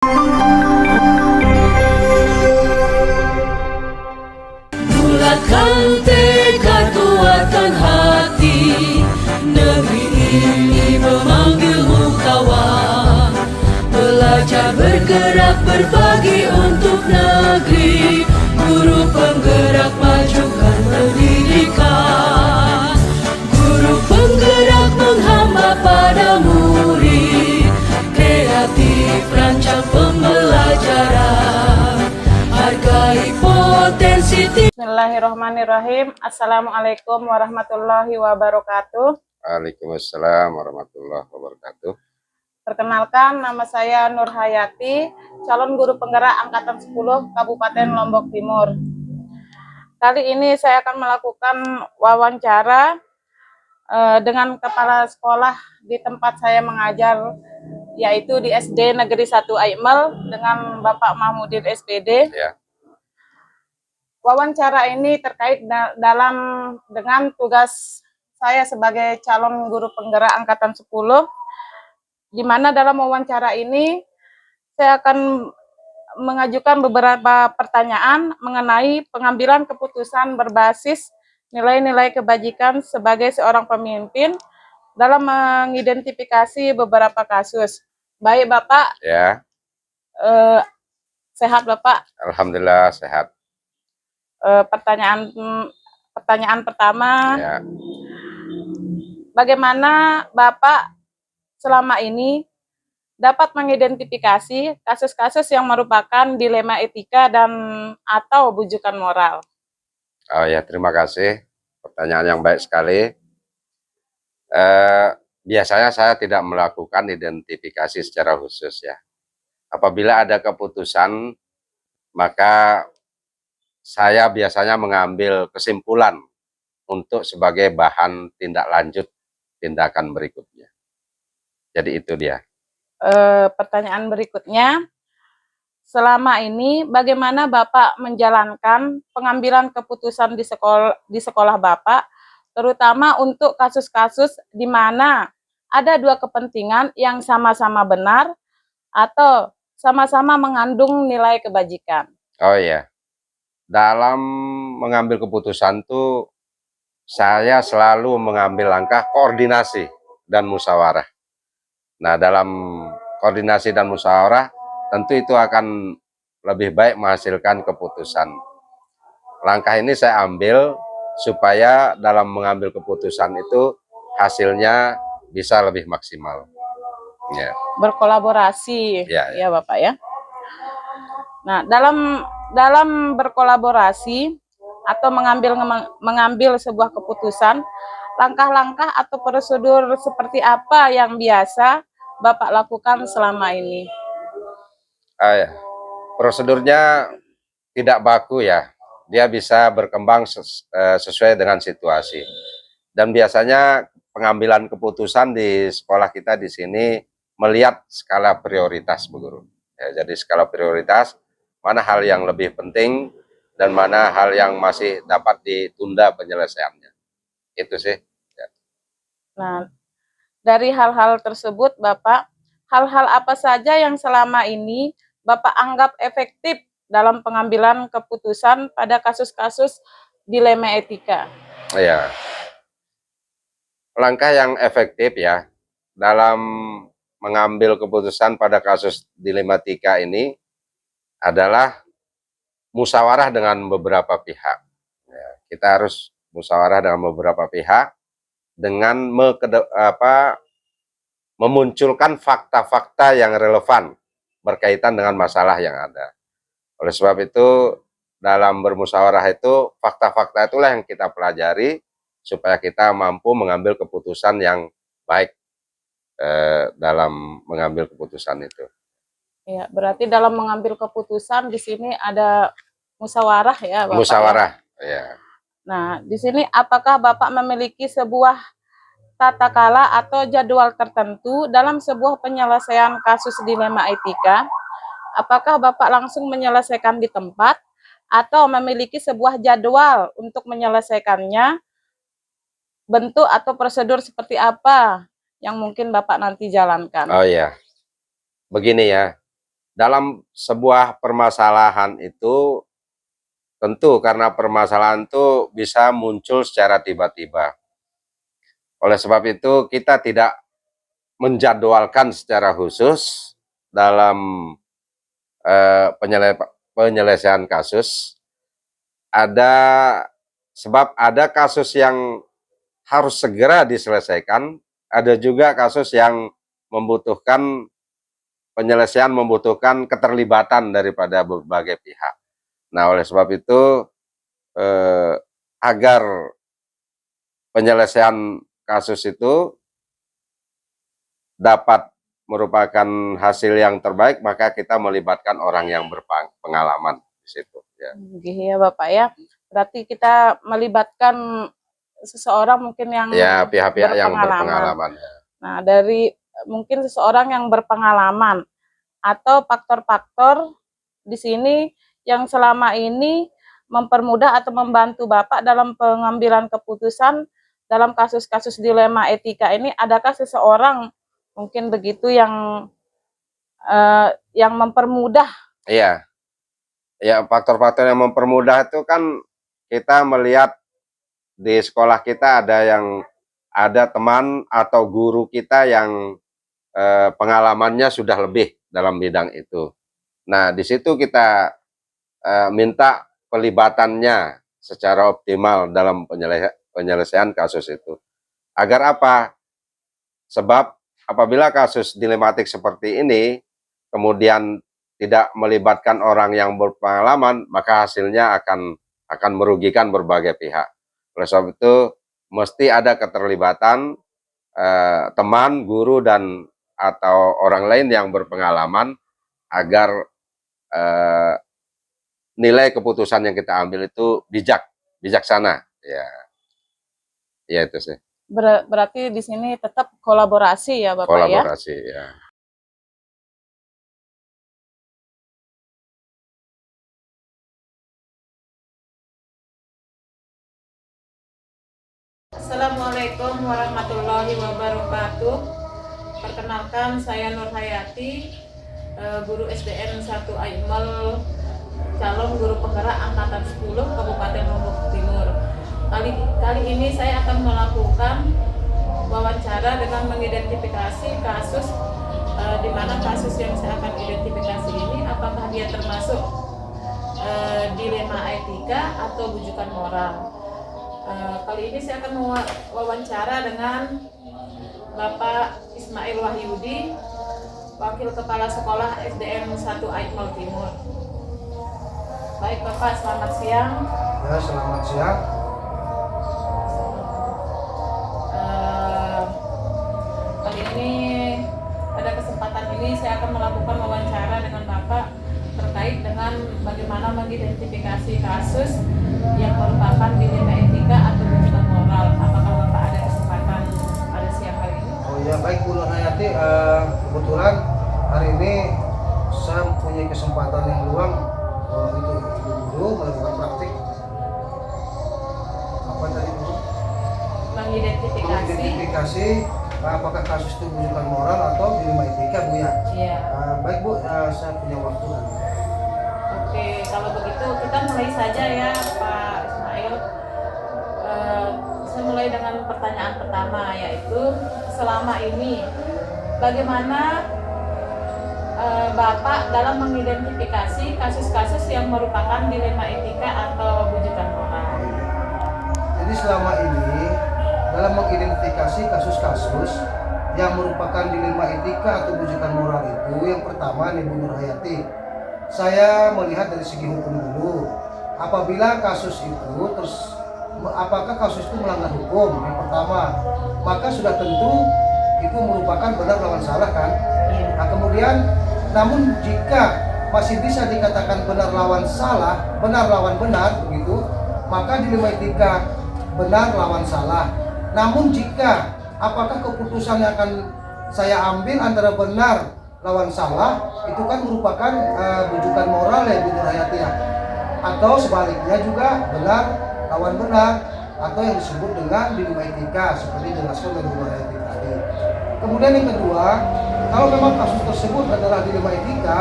Bulatkan tekad kuatkan hati, negeri ini memanggilmu kawan. Belajar bergerak berbagi untuk negeri, guru penggerak majukan pendidikan. Guru penggerak menghamba pada murid, kreatif rancang pembelajaran, hargai potensi. Bismillahirrahmanirrahim. Assalamualaikum warahmatullahi wabarakatuh. Waalaikumsalam warahmatullahi wabarakatuh. Perkenalkan, nama saya Nur Hayati, calon guru penggerak Angkatan 10 Kabupaten Lombok Timur. Kali ini saya akan melakukan wawancara dengan kepala sekolah di tempat saya mengajar, yaitu di SD Negeri 1 Aimel dengan Bapak Mahmudin SPD. Ya. Wawancara ini terkait dengan tugas saya sebagai calon guru penggerak Angkatan 10, di mana dalam wawancara ini saya akan mengajukan beberapa pertanyaan mengenai pengambilan keputusan berbasis nilai-nilai kebajikan sebagai seorang pemimpin dalam mengidentifikasi beberapa kasus. Baik Bapak, Ya. Sehat Bapak? Alhamdulillah sehat. Pertanyaan pertama, Ya. bagaimana Bapak selama ini dapat mengidentifikasi kasus-kasus yang merupakan dilema etika dan atau bujukan moral? Oh ya, terima kasih. Pertanyaan yang baik sekali. Biasanya saya tidak melakukan identifikasi secara khusus ya. Apabila ada keputusan, maka saya biasanya mengambil kesimpulan untuk sebagai bahan tindak lanjut tindakan berikutnya. Jadi itu dia. Pertanyaan berikutnya, selama ini bagaimana Bapak menjalankan pengambilan keputusan di sekolah Bapak, terutama untuk kasus-kasus di mana ada dua kepentingan yang sama-sama benar atau sama-sama mengandung nilai kebajikan? Oh ya, dalam mengambil keputusan tuh saya selalu mengambil langkah koordinasi dan musyawarah. Nah, dalam koordinasi dan musyawarah tentu itu akan lebih baik menghasilkan keputusan. Langkah ini saya ambil supaya dalam mengambil keputusan itu hasilnya bisa lebih maksimal. Ya. Berkolaborasi, Ya. ya Bapak ya. Nah, dalam berkolaborasi atau mengambil sebuah keputusan, langkah-langkah atau prosedur seperti apa yang biasa Bapak lakukan selama ini? Ya. Prosedurnya tidak baku ya, dia bisa berkembang sesuai dengan situasi. Dan biasanya pengambilan keputusan di sekolah kita di sini melihat skala prioritas, Bu Guru. Ya, jadi skala prioritas, mana hal yang lebih penting dan mana hal yang masih dapat ditunda penyelesaiannya. Itu sih. Ya. Nah, dari hal-hal tersebut Bapak, hal-hal apa saja yang selama ini Bapak anggap efektif dalam pengambilan keputusan pada kasus-kasus dilema etika? Ya. Langkah yang efektif ya dalam mengambil keputusan pada kasus dilematika ini adalah musyawarah dengan beberapa pihak. Ya, kita harus musyawarah dengan beberapa pihak dengan memunculkan fakta-fakta yang relevan berkaitan dengan masalah yang ada. Oleh sebab itu, dalam bermusyawarah itu, fakta-fakta itulah yang kita pelajari supaya kita mampu mengambil keputusan yang baik dalam mengambil keputusan itu. Ya, berarti dalam mengambil keputusan di sini ada musyawarah ya, Bapak? Musyawarah, ya. Nah, di sini apakah Bapak memiliki sebuah tata kala atau jadwal tertentu dalam sebuah penyelesaian kasus dilema etika? Apakah Bapak langsung menyelesaikan di tempat atau memiliki sebuah jadwal untuk menyelesaikannya? Bentuk atau prosedur seperti apa yang mungkin Bapak nanti jalankan? Oh ya, begini ya, dalam sebuah permasalahan itu tentu karena permasalahan itu bisa muncul secara tiba-tiba. Oleh sebab itu kita tidak menjadwalkan secara khusus dalam penyelesaian kasus. Ada sebab ada kasus yang harus segera diselesaikan, ada juga kasus yang membutuhkan penyelesaian, membutuhkan keterlibatan daripada berbagai pihak. Nah, oleh sebab itu agar penyelesaian kasus itu dapat merupakan hasil yang terbaik, maka kita melibatkan orang yang berpengalaman di situ. Ya. Gitu ya Bapak ya. Berarti kita melibatkan seseorang mungkin yang Ya, pihak-pihak yang berpengalaman. Nah, dari mungkin seseorang yang berpengalaman atau faktor-faktor di sini yang selama ini mempermudah atau membantu Bapak dalam pengambilan keputusan dalam kasus-kasus dilema etika ini, adakah seseorang mungkin begitu yang mempermudah? Iya. Ya, faktor-faktor yang mempermudah itu kan kita melihat di sekolah kita ada teman atau guru kita yang pengalamannya sudah lebih dalam bidang itu. Nah, di situ kita minta pelibatannya secara optimal dalam penyelesaian kasus itu. Agar apa? Sebab apabila kasus dilematik seperti ini, kemudian tidak melibatkan orang yang berpengalaman, maka hasilnya akan merugikan berbagai pihak. Oleh sebab itu, mesti ada keterlibatan teman, guru, dan atau orang lain yang berpengalaman agar nilai keputusan yang kita ambil itu bijaksana. Ya itu sih. Berarti di sini tetap kolaborasi ya Bapak ya? Kolaborasi ya. Assalamualaikum warahmatullahi wabarakatuh. Perkenalkan, saya Nur Hayati, guru SDN 1 Aimel, calon guru penggerak angkatan 10 Kabupaten Lombok Timur. Kali ini saya akan melakukan wawancara dengan mengidentifikasi kasus di mana kasus yang saya akan identifikasi ini apakah dia termasuk dilema etika atau bujukan moral. Kali ini saya akan wawancara dengan Bapak Ismail Wahyudi, Wakil Kepala Sekolah SDN 1 Aimel Timur. Baik Bapak, selamat siang. Ya, selamat siang. Kali ini pada kesempatan ini saya akan melakukan wawancara dengan Bapak terkait dengan bagaimana mengidentifikasi kasus yang merupakan dilema etika atau bujukan moral. Apakah Bapak ada kesempatan pada siang hari ini? Oh ya, baik Bu Nur Hayati, kebetulan hari ini saya mempunyai kesempatan yang luang untuk guru melakukan praktik. Apa tadi Bu? Mengidentifikasi apakah kasus itu bujukan moral atau dilema etika Bu ya? Iya. Baik Bu, saya punya waktu. Oke, kalau begitu kita mulai saja ya Pak Ismail. Saya mulai dengan pertanyaan pertama, yaitu selama ini bagaimana Bapak dalam mengidentifikasi kasus-kasus yang merupakan dilema etika atau bujukan moral? Jadi selama ini dalam mengidentifikasi kasus-kasus yang merupakan dilema etika atau bujukan moral itu, yang pertama nih Bu Nur Hayati, saya melihat dari segi hukum dulu. Apabila kasus itu apakah kasus itu melanggar hukum? Yang pertama, maka sudah tentu itu merupakan benar lawan salah kan? Nah, kemudian namun jika masih bisa dikatakan benar lawan salah, benar lawan benar begitu, maka dilema etika benar lawan salah. Namun jika apakah keputusan yang akan saya ambil antara benar lawan salah itu kan merupakan bujukan moral ya Bu Nur Hayati ya, atau sebaliknya juga benar lawan benar atau yang disebut dengan dilema etika seperti dijelaskan oleh Bu Nur Hayati tadi. Kemudian yang kedua, kalau memang kasus tersebut adalah dilema etika,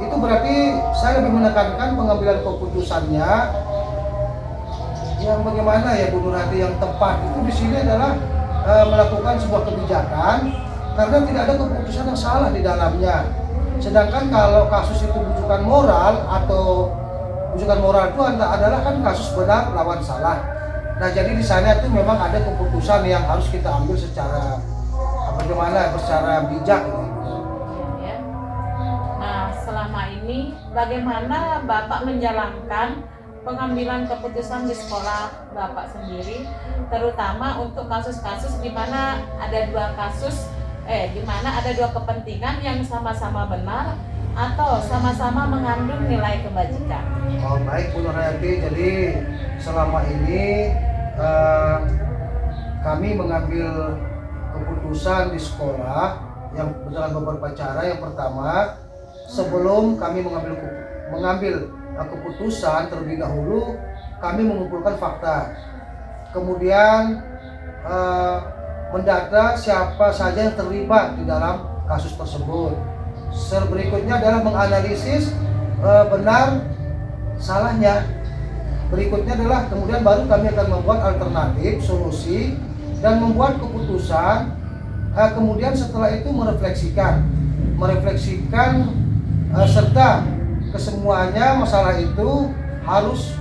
itu berarti saya lebih menekankan pengambilan keputusannya yang bagaimana ya Bu Nur Hayati, yang tepat itu di sini adalah melakukan sebuah kebijakan karena tidak ada keputusan yang salah di dalamnya. Sedangkan kalau kasus itu bujukan moral atau bujukan moral itu adalah kan kasus benar lawan salah. Nah jadi di sana itu memang ada keputusan yang harus kita ambil secara bagaimana, secara bijak. Ya. Nah selama ini bagaimana Bapak menjalankan pengambilan keputusan di sekolah Bapak sendiri, terutama untuk kasus-kasus di mana ada di mana ada dua kepentingan yang sama-sama benar atau sama-sama mengandung nilai kebajikan. Oh baik Bu Nur Hayati, jadi selama ini kami mengambil keputusan di sekolah yang dengan beberapa cara. Yang pertama, sebelum kami mengambil keputusan terlebih dahulu, kami mengumpulkan fakta, kemudian mendata siapa saja yang terlibat di dalam kasus tersebut. Berikutnya adalah menganalisis benar salahnya. Berikutnya adalah kemudian baru kami akan membuat alternatif solusi dan membuat keputusan. Kemudian setelah itu merefleksikan serta kesemuanya masalah itu harus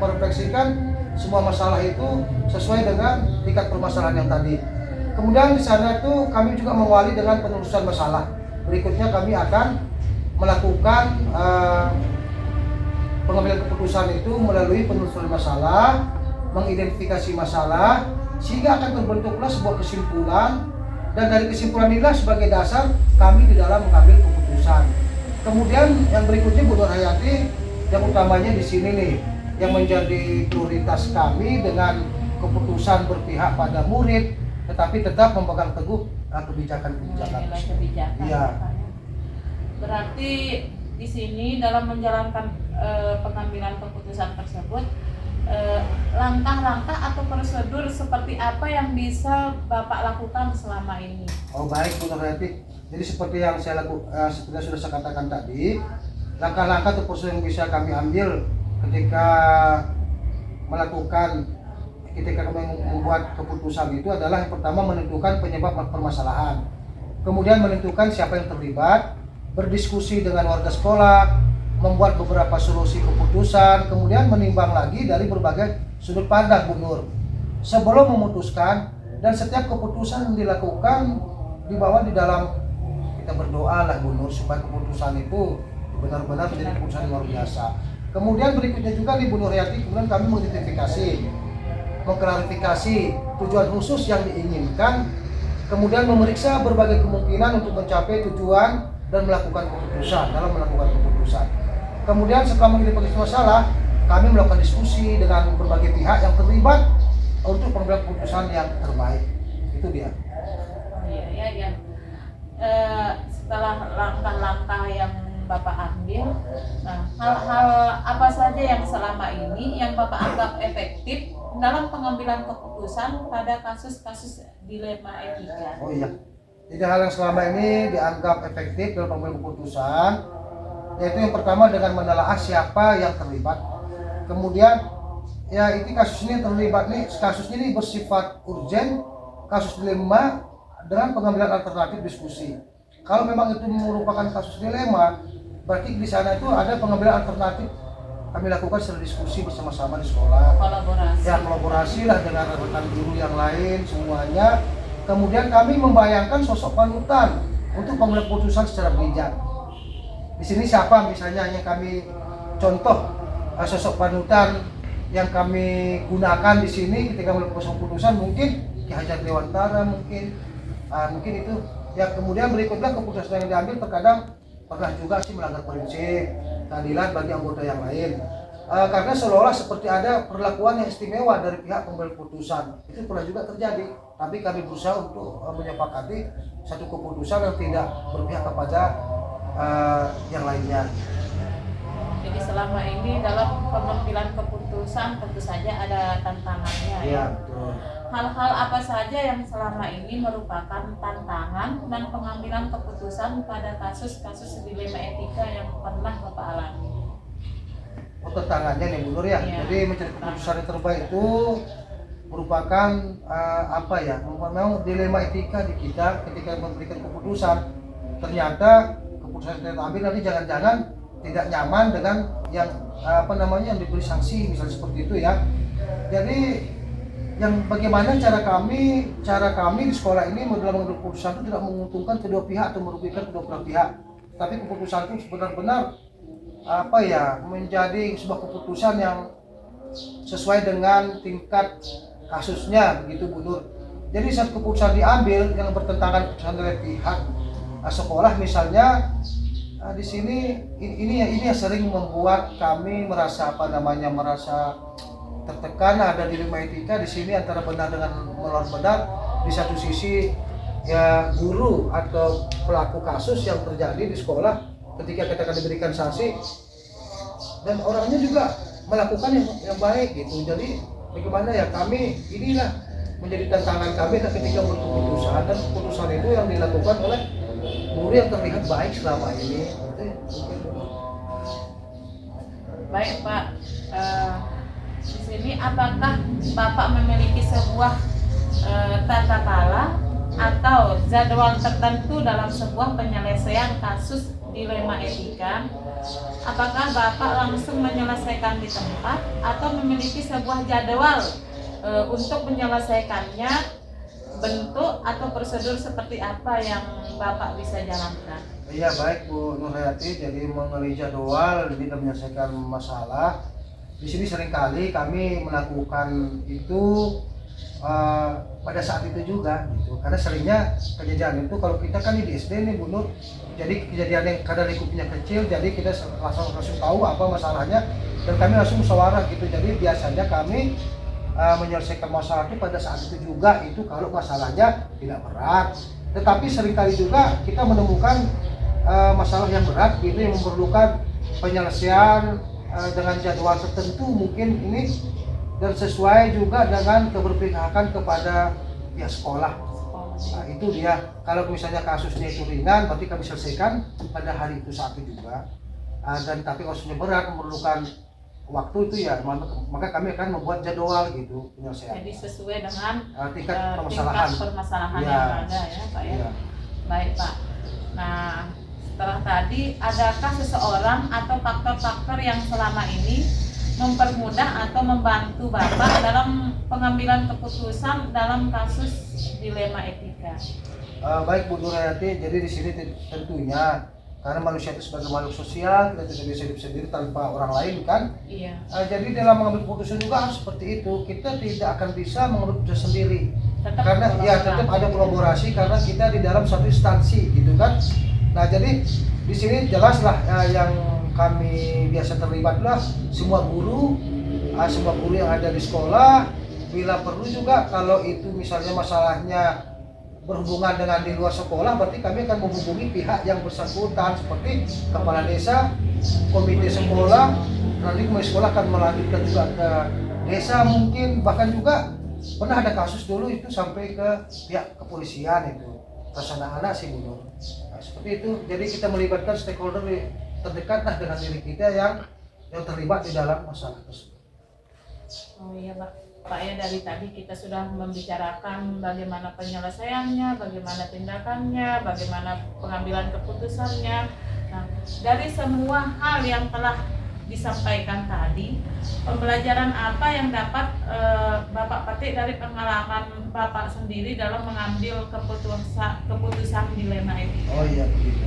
merefleksikan semua masalah itu sesuai dengan tingkat permasalahan yang tadi. Kemudian di sana itu kami juga mengawali dengan penelusuran masalah. Berikutnya kami akan melakukan pengambilan keputusan itu melalui penelusuran masalah, mengidentifikasi masalah, sehingga akan terbentuklah sebuah kesimpulan, dan dari kesimpulan inilah sebagai dasar kami di dalam mengambil keputusan. Kemudian yang berikutnya Bu Nur Hayati, yang utamanya di sini nih, yang menjadi prioritas kami dengan keputusan berpihak pada murid, tetapi tetap memegang teguh kebijakan-kebijakan. Iya. Berarti di sini dalam menjalankan pengambilan keputusan tersebut, langkah-langkah atau prosedur seperti apa yang bisa Bapak lakukan selama ini? Oh baik Bu Nur Hayati. Jadi seperti yang seperti yang sudah saya katakan tadi, langkah-langkah atau prosedur yang bisa kami ambil ketika kami membuat keputusan itu adalah yang pertama menentukan penyebab permasalahan, kemudian menentukan siapa yang terlibat, berdiskusi dengan warga sekolah, membuat beberapa solusi keputusan, kemudian menimbang lagi dari berbagai sudut pandang Bu Nur sebelum memutuskan. Dan setiap keputusan yang dilakukan dibawa di dalam, kita berdoa lah Bu Nur supaya keputusan itu benar-benar menjadi keputusan yang luar biasa. Kemudian berikutnya juga di Bu Nur Hayati, kemudian kami mengklarifikasi tujuan khusus yang diinginkan, kemudian memeriksa berbagai kemungkinan untuk mencapai tujuan dan melakukan keputusan dalam melakukan keputusan. Kemudian setelah mengidentifikasi masalah, kami melakukan diskusi dengan berbagai pihak yang terlibat untuk pengambilan keputusan yang terbaik. Itu dia. Iya. Setelah langkah-langkah yang Bapak ambil, nah hal-hal apa saja yang selama ini yang Bapak anggap efektif dalam pengambilan keputusan pada kasus-kasus dilema etika? Oh iya. Jadi hal yang selama ini dianggap efektif dalam pengambilan keputusan, yaitu yang pertama dengan menelaah siapa yang terlibat. Kemudian ya ini kasus ini terlibat nih, kasus ini bersifat urgen, kasus dilema dengan pengambilan alternatif diskusi. Kalau memang itu merupakan kasus dilema, berarti di sana itu ada pengambilan alternatif kami lakukan secara diskusi bersama-sama di sekolah. Kolaborasi. Ya, kolaborasi lah dengan rekan guru yang lain semuanya. Kemudian kami membayangkan sosok panutan untuk pengambilan keputusan secara bijak. Di sini siapa misalnya yang kami contoh sosok panutan yang kami gunakan di sini ketika melakukan keputusan, mungkin Ki Hajar Dewantara mungkin itu. Ya kemudian berikutnya keputusan yang diambil terkadang pernah juga sih melanggar prinsip keadilan bagi anggota yang lain. Karena seolah-olah seperti ada perlakuan yang istimewa dari pihak pengambil keputusan. Itu pernah juga terjadi. Tapi kami berusaha untuk menyepakati satu keputusan yang tidak berpihak kepada yang lainnya. Jadi selama ini dalam pengambilan keputusan tentu saja ada tantangannya. Iya, betul. hal-hal apa saja yang selama ini merupakan tantangan dan pengambilan keputusan pada kasus-kasus dilema etika yang pernah Bapak alami? Oh, tantangannya nih Bu Nur ya. Iya. Jadi mencari keputusan yang terbaik itu merupakan apa ya? Memang dilema etika di kita ketika memberikan keputusan. Ternyata keputusan yang kita ambil nanti jangan-jangan tidak nyaman dengan yang yang diberi sanksi misalnya seperti itu ya. Jadi yang bagaimana cara kami di sekolah ini dalam mengambil keputusan itu tidak menguntungkan kedua pihak atau merugikan kedua belah pihak. Tapi keputusan itu benar-benar menjadi sebuah keputusan yang sesuai dengan tingkat kasusnya begitu Bu Nur. Jadi saat keputusan diambil yang bertentangan keputusan dari pihak sekolah misalnya di sini ini yang sering membuat kami merasa merasa tertekan. Ada dilema etika di sini antara benar dengan melawan benar. Di satu sisi ya guru atau pelaku kasus yang terjadi di sekolah ketika kita akan diberikan sanksi dan orangnya juga melakukan yang baik gitu. Jadi bagaimana ya kami inilah menjadi tantangan kami ketika berkeputusan, dan keputusan itu yang dilakukan oleh guru yang terlihat baik selama ini. Baik Pak, di sini apakah Bapak memiliki sebuah tata cara atau jadwal tertentu dalam sebuah penyelesaian kasus dilema etika? Apakah Bapak langsung menyelesaikan di tempat atau memiliki sebuah jadwal untuk menyelesaikannya, bentuk atau prosedur seperti apa yang Bapak bisa jalankan? Iya baik Bu Nurhayati, jadi mengenai jadwal ini dalam menyelesaikan masalah di sini seringkali kami melakukan itu pada saat itu juga gitu. Karena seringnya kejadian itu kalau kita kan di SD nih Bu Nur, jadi kejadian yang kadang lingkupnya kecil, jadi kita langsung tahu apa masalahnya dan kami langsung musyawarah gitu. Jadi biasanya kami menyelesaikan masalah itu pada saat itu juga itu kalau masalahnya tidak berat. Tetapi seringkali juga kita menemukan masalah yang berat gitu yang memerlukan penyelesaian dengan jadwal tertentu mungkin ini dan sesuai juga dengan keberpihakan kepada pihak sekolah. Nah, itu dia. Kalau misalnya kasusnya itu ringan, berarti kami selesaikan pada hari itu saat itu juga. Dan tapi kasusnya berat memerlukan waktu itu ya, maka kami akan membuat jadwal gitu penyelesaian. Jadi sesuai dengan tingkat permasalahan ya. Ya. Yang ada ya Pak ya. Ya. Baik Pak. Nah setelah tadi, adakah seseorang atau faktor-faktor yang selama ini mempermudah atau membantu Bapak dalam pengambilan keputusan dalam kasus dilema etika? Baik Bu Nurhayati, jadi di sini tentunya karena manusia itu sebagai makhluk sosial, kita tidak bisa hidup sendiri tanpa orang lain kan. Iya. Jadi dalam mengambil keputusan juga harus seperti itu. Kita tidak akan bisa mengambil keputusan sendiri. Tetap ada kolaborasi karena kita di dalam satu instansi gitu kan. Nah jadi di sini jelaslah yang kami biasa terlibatlah semua guru yang ada di sekolah. Bila perlu juga kalau itu misalnya masalahnya berhubungan dengan di luar sekolah, berarti kami akan menghubungi pihak yang bersangkutan seperti kepala desa, komite sekolah, nanti komite sekolah akan melanjutkan juga ke desa mungkin, bahkan juga pernah ada kasus dulu itu sampai ke pihak kepolisian itu tersangka anak sih Bu Nur. Nah, seperti itu. Jadi kita melibatkan stakeholder terdekat dengan diri kita yang terlibat di dalam masalah tersebut. Oh iya Pak ya, dari tadi kita sudah membicarakan bagaimana penyelesaiannya, bagaimana tindakannya, bagaimana pengambilan keputusannya. Nah, dari semua hal yang telah disampaikan tadi, pembelajaran apa yang dapat Bapak petik dari pengalaman Bapak sendiri dalam mengambil keputusan dilema etika? Oh iya begitu.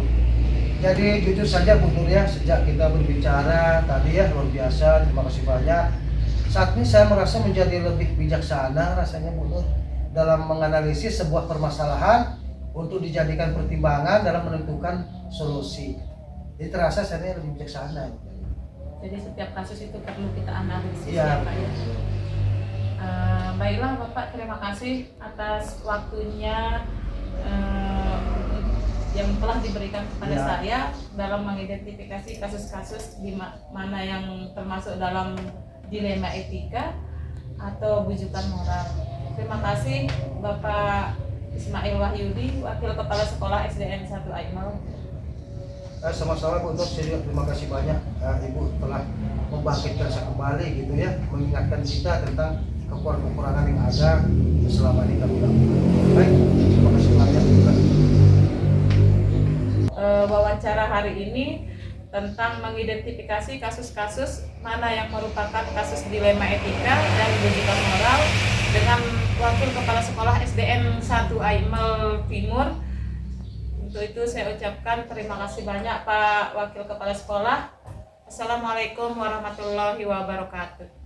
Jadi jujur saja Bu Nur ya, sejak kita berbicara tadi ya luar biasa, terima kasih banyak. Saat ini saya merasa menjadi lebih bijaksana rasanya Bu Nur dalam menganalisis sebuah permasalahan untuk dijadikan pertimbangan dalam menentukan solusi. Jadi terasa saya lebih bijaksana. Jadi setiap kasus itu perlu kita analisis ya Pak ya. Baiklah Bapak, terima kasih atas waktunya yang telah diberikan kepada saya dalam mengidentifikasi kasus-kasus di mana yang termasuk dalam dilema etika atau bujukan moral. Terima kasih Bapak Ismail Wahyudi, Wakil Kepala Sekolah SDN 1 Aimel. Sama-sama Bu Untuk, saya juga terima kasih banyak Ibu telah membangkitkan saya kembali gitu ya, mengingatkan kita tentang kekurangan-kekurangan yang ada selama ini kami lakukan. Baik, terima kasih banyak. Wawancara hari ini tentang mengidentifikasi kasus-kasus mana yang merupakan kasus dilema etika dan rujukan moral dengan Wakil Kepala Sekolah SDN 1 Aimel Timur. Untuk itu saya ucapkan terima kasih banyak Pak Wakil Kepala Sekolah. Assalamualaikum warahmatullahi wabarakatuh.